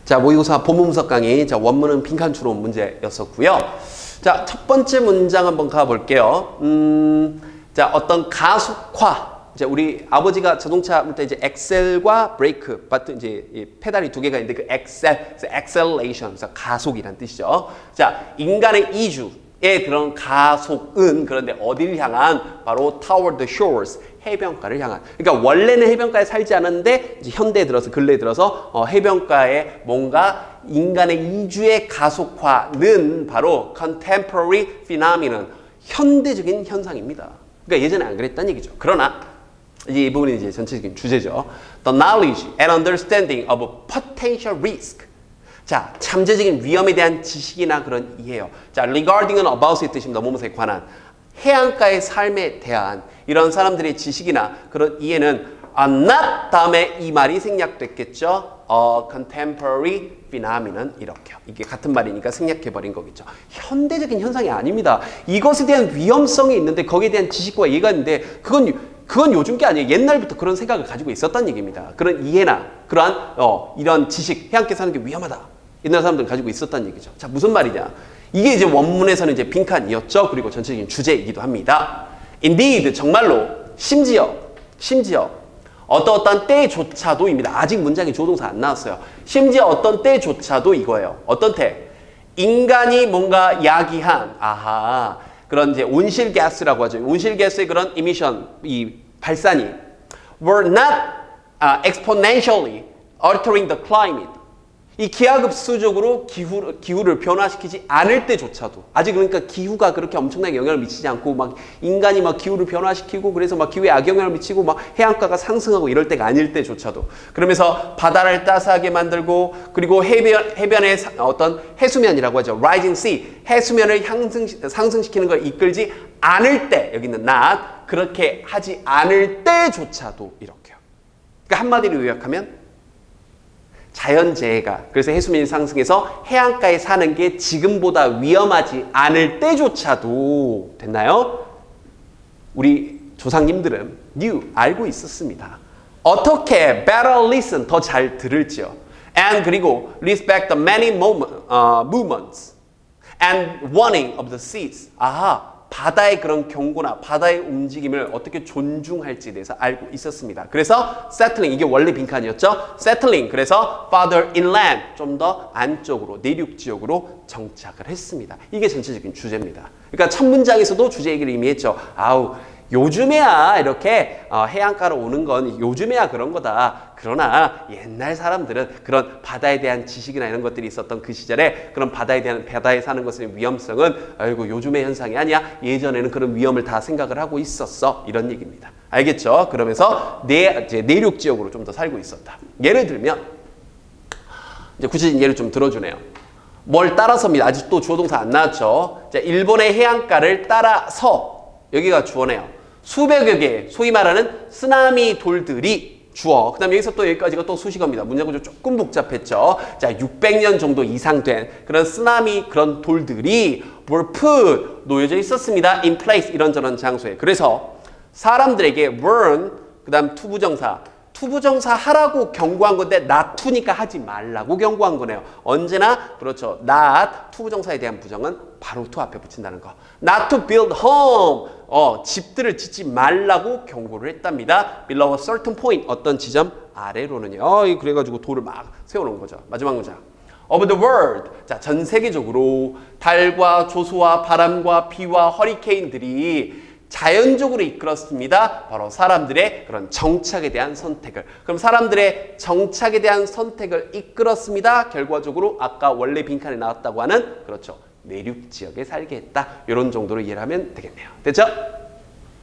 자, 모의고사 본문분석 강의. 자, 원문은 빈칸 추론 문제였었고요. 자, 첫 번째 문장 한번 가볼게요. 자, 어떤 가속화. 이제 우리 아버지가 자동차 볼 때 이제 엑셀과 브레이크 버튼 이제 이 페달이 두 개가 있는데 그 acceleration, 그래서 가속이란 뜻이죠. 자, 인간의 이주의 그런 가속은 그런데 어디를 향한 바로 toward the shores, 해변가를 향한. 그러니까 원래는 해변가에 살지 않았는데 이제 현대에 들어서 근래에 들어서 해변가에 뭔가 인간의 이주의 가속화는 바로 contemporary phenomenon, 현대적인 현상입니다. 그러니까 예전에 안 그랬다는 얘기죠. 그러나 이제 이 부분이 이제 전체적인 주제죠. The knowledge and understanding of potential risk. 자, 잠재적인 위험에 대한 지식이나 그런 이해요. 자, regarding은 about의 뜻입니다. 무엇에 관한. 해안가의 삶에 대한 이런 사람들의 지식이나 그런 이해는 not 다음에 이 말이 생략됐겠죠. contemporary phenomenon 이렇게요. 이게 같은 말이니까 생략해버린 거겠죠. 현대적인 현상이 아닙니다. 이것에 대한 위험성이 있는데 거기에 대한 지식과 이해가 있는데 그건 요즘 게 아니에요. 옛날부터 그런 생각을 가지고 있었다는 얘기입니다. 그런 이해나 그러한 이런 지식, 해안가에 사는 게 위험하다. 옛날 사람들은 가지고 있었다는 얘기죠. 자, 무슨 말이냐? 이게 이제 원문에서는 이제 빈칸이었죠. 그리고 전체적인 주제이기도 합니다. Indeed, 정말로 심지어 어떠한 때조차도입니다. 아직 문장이 조동사 안 나왔어요. 심지어 어떤 때조차도 이거예요. 어떤 때? 인간이 뭔가 야기한 그런 이제 온실가스라고 하죠. 온실가스의 그런 emission, 이 발산이 were not exponentially altering the climate. 이 기하급수적으로 기후를 변화시키지 않을 때조차도 아직 그러니까 기후가 그렇게 엄청나게 영향을 미치지 않고 막 인간이 막 기후를 변화시키고 그래서 막 기후에 악영향을 미치고 막 해안가가 상승하고 이럴 때가 아닐 때조차도 그러면서 바다를 따스하게 만들고 그리고 해변의 어떤 해수면이라고 하죠. rising sea 해수면을 상승시키는 걸 이끌지 않을 때 여기는 not 그렇게 하지 않을 때조차도 이렇게요. 그러니까 한마디로 요약하면 자연재해가 그래서 해수면이 상승해서 해안가에 사는 게 지금보다 위험하지 않을 때조차도 됐나요? 우리 조상님들은 알고 있었습니다. 어떻게 better listen 더 잘 들을지요. And 그리고 respect the many movements and warning of the seas. 바다의 그런 경고나 바다의 움직임을 어떻게 존중할지에 대해서 알고 있었습니다. 그래서 settling, 이게 원래 빈칸이었죠. settling, 그래서 farther inland, 좀 더 안쪽으로, 내륙 지역으로 정착을 했습니다. 이게 전체적인 주제입니다. 그러니까 첫 문장에서도 주제 얘기를 이미 했죠. 요즘에야 이렇게 해안가로 오는 건 요즘에야 그런 거다. 그러나 옛날 사람들은 그런 바다에 대한 지식이나 이런 것들이 있었던 그 시절에 그런 바다에 사는 것의 위험성은 요즘의 현상이 아니야. 예전에는 그런 위험을 다 생각을 하고 있었어. 이런 얘기입니다. 알겠죠? 그러면서 내륙 지역으로 좀 더 살고 있었다. 예를 들면 이제 구체적인 예를 좀 들어주네요. 뭘 따라서입니다. 아직 또 주어동사 안 나왔죠. 자, 일본의 해안가를 따라서 여기가 주어네요. 수백여 개, 소위 말하는 쓰나미 돌들이 주어. 그 다음에 여기서 또 여기까지가 또 수식어입니다. 문장구조 조금 복잡했죠. 자, 600년 정도 이상 된 그런 쓰나미 그런 돌들이 were put, 놓여져 있었습니다. in place, 이런저런 장소에. 그래서 사람들에게 were, 그 다음 투부정사 하라고 경고한 건데 not to니까 하지 말라고 경고한 거네요. 언제나 그렇죠. not, 투부정사에 대한 부정은 바로 to 앞에 붙인다는 거. not to build home, 집들을 짓지 말라고 경고를 했답니다. below a certain point, 어떤 지점 아래로는요. 그래가지고 도를 막 세워놓은 거죠. 마지막 문장. of the world, 자, 전 세계적으로 달과 조수와 바람과 비와 허리케인들이 자연적으로 이끌었습니다. 바로 사람들의 그런 정착에 대한 선택을. 그럼 사람들의 정착에 대한 선택을 이끌었습니다. 결과적으로 아까 원래 빈칸에 나왔다고 하는 그렇죠. 내륙 지역에 살게 했다. 이런 정도로 이해를 하면 되겠네요. 됐죠?